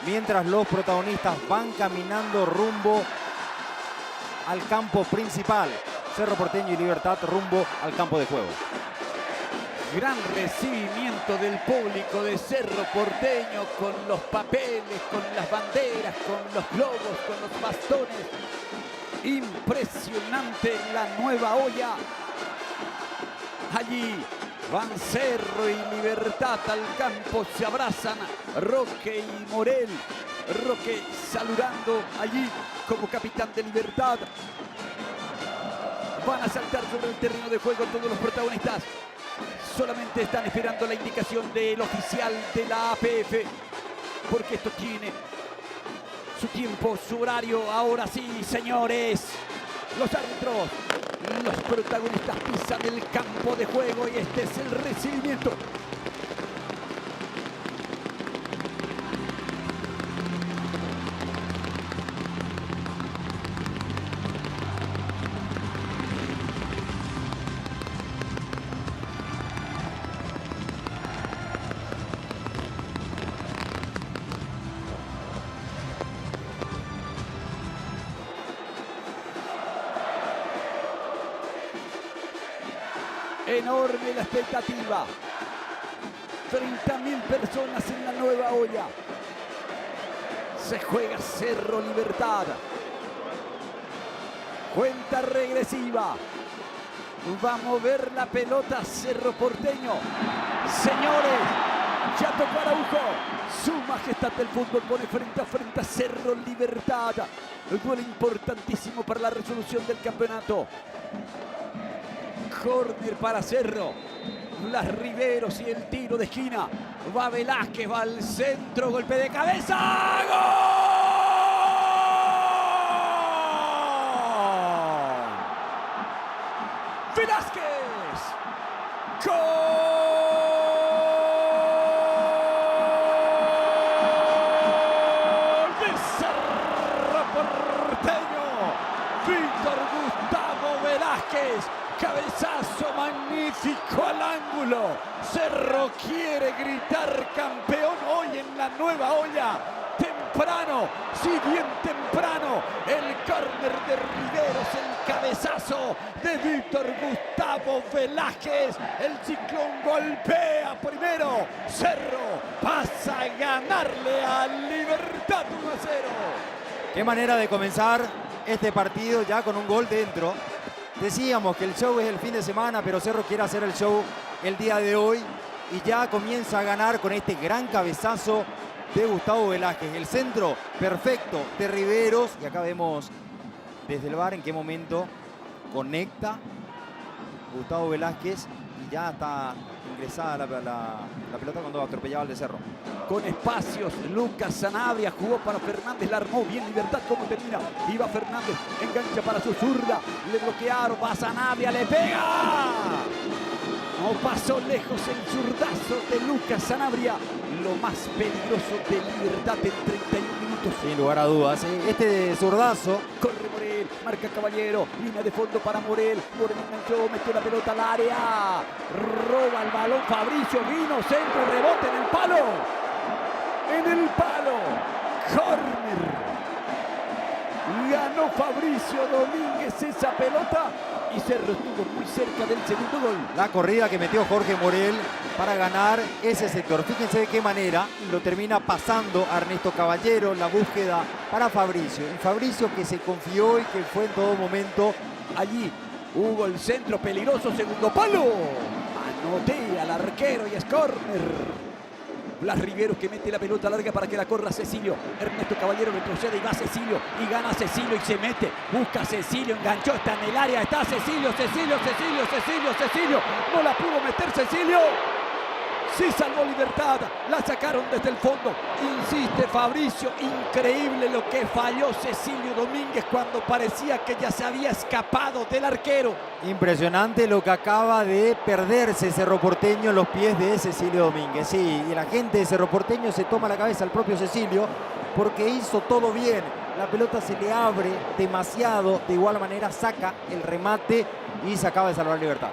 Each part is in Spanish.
mientras los protagonistas van caminando rumbo al campo principal. Cerro Porteño y Libertad rumbo al campo de juego. Gran recibimiento del público de Cerro Porteño con los papeles, con las banderas, con los globos, con los bastones. Impresionante la nueva olla. Allí van Cerro y Libertad al campo, se abrazan Roque y Morel. Roque saludando allí como capitán de Libertad. Van a saltar sobre el terreno de juego todos los protagonistas. Solamente están esperando la indicación del oficial de la APF, porque esto tiene su tiempo, su horario. Ahora sí, señores, los árbitros, los protagonistas pisan el campo de juego y este es el recibimiento. Enorme la expectativa. 30.000 personas en la nueva olla. Se juega Cerro Libertad. Cuenta regresiva. Va a mover la pelota Cerro Porteño. Señores, ya tocó Araujo. Su majestad del fútbol pone frente a frente a Cerro Libertad. Un duelo importantísimo para la resolución del campeonato. Córner para Cerro. Las Riveros y el tiro de esquina. Va Velázquez, va al centro, golpe de cabeza. ¡Gol! Velázquez. ¡Gol de Cerro Porteño! Víctor Gustavo Velázquez. Cabezazo magnífico al ángulo. Cerro quiere gritar campeón hoy en la nueva olla. Temprano, si bien temprano, el córner de Riveros, el cabezazo de Víctor Gustavo Velázquez. El Ciclón golpea primero. Cerro pasa a ganarle a Libertad 1-0. Qué manera de comenzar este partido ya con un gol dentro. Decíamos que el show es el fin de semana, pero Cerro quiere hacer el show el día de hoy y ya comienza a ganar con este gran cabezazo de Gustavo Velázquez. El centro perfecto de Riveros y acá vemos desde el VAR en qué momento conecta Gustavo Velázquez y ya está ingresada la pelota cuando atropellaba al de Cerro. Con espacios, Lucas Sanabria jugó para Fernández, la armó bien Libertad, como termina. Iba Fernández, engancha para su zurda, le bloquearon, va Sanabria, le pega. No pasó lejos el zurdazo de Lucas Sanabria, lo más peligroso de Libertad en 31 minutos. Sin lugar a dudas, este zurdazo. Corre Morel, marca Caballero, línea de fondo para Morel. Morel enganchó, metió la pelota al área. Roba el balón Fabricio, vino, centro, rebote en el palo. En el palo, córner. Ganó Fabricio Domínguez esa pelota y Cerro estuvo muy cerca del segundo gol. La corrida que metió Jorge Morel para ganar ese sector. Fíjense de qué manera lo termina pasando a Ernesto Caballero. La búsqueda para Fabricio. Un Fabricio que se confió y que fue en todo momento. Allí hubo el centro peligroso, segundo palo. Anotea al arquero y es córner. Blas Riveros que mete la pelota larga para que la corra Cecilio. Ernesto Caballero retrocede y va Cecilio. Y gana Cecilio y se mete. Busca Cecilio, enganchó, está en el área. Está Cecilio. No la pudo meter Cecilio. Sí salvó Libertad. La sacaron desde el fondo. Insiste Fabricio. Increíble lo que falló Cecilio Domínguez cuando parecía que ya se había escapado del arquero. Impresionante lo que acaba de perderse Cerro Porteño en los pies de Cecilio Domínguez. Sí, y la gente de Cerro Porteño se toma la cabeza al propio Cecilio porque hizo todo bien. La pelota se le abre demasiado. De igual manera saca el remate y se acaba de salvar Libertad.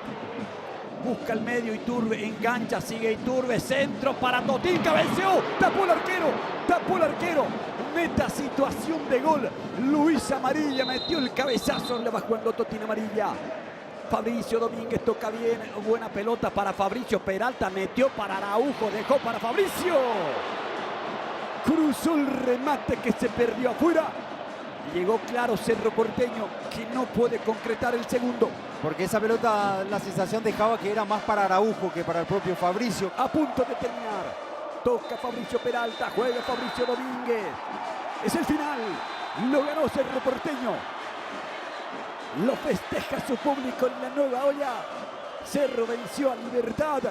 busca el medio Iturbe, engancha, sigue Iturbe, centro para Totín, cabeceó, tapó el arquero, meta situación de gol, Luis Amarilla metió el cabezazo, le va jugando Totín Amarilla. Fabricio Domínguez toca bien, buena pelota para Fabricio Peralta, metió para Araujo, dejó para Fabricio. Cruzó el remate que se perdió afuera. Llegó claro Cerro Porteño, que no puede concretar el segundo. Porque esa pelota, la sensación dejaba que era más para Araujo que para el propio Fabricio. A punto de terminar. Toca Fabricio Peralta, juega Fabricio Domínguez. Es el final. Lo ganó Cerro Porteño. Lo festeja su público en la nueva olla. Cerro venció a Libertad.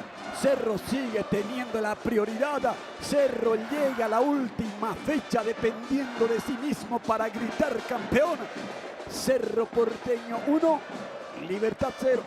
Cerro sigue teniendo la prioridad. Cerro llega a la última fecha dependiendo de sí mismo para gritar campeón. Cerro Porteño 1, Libertad 0.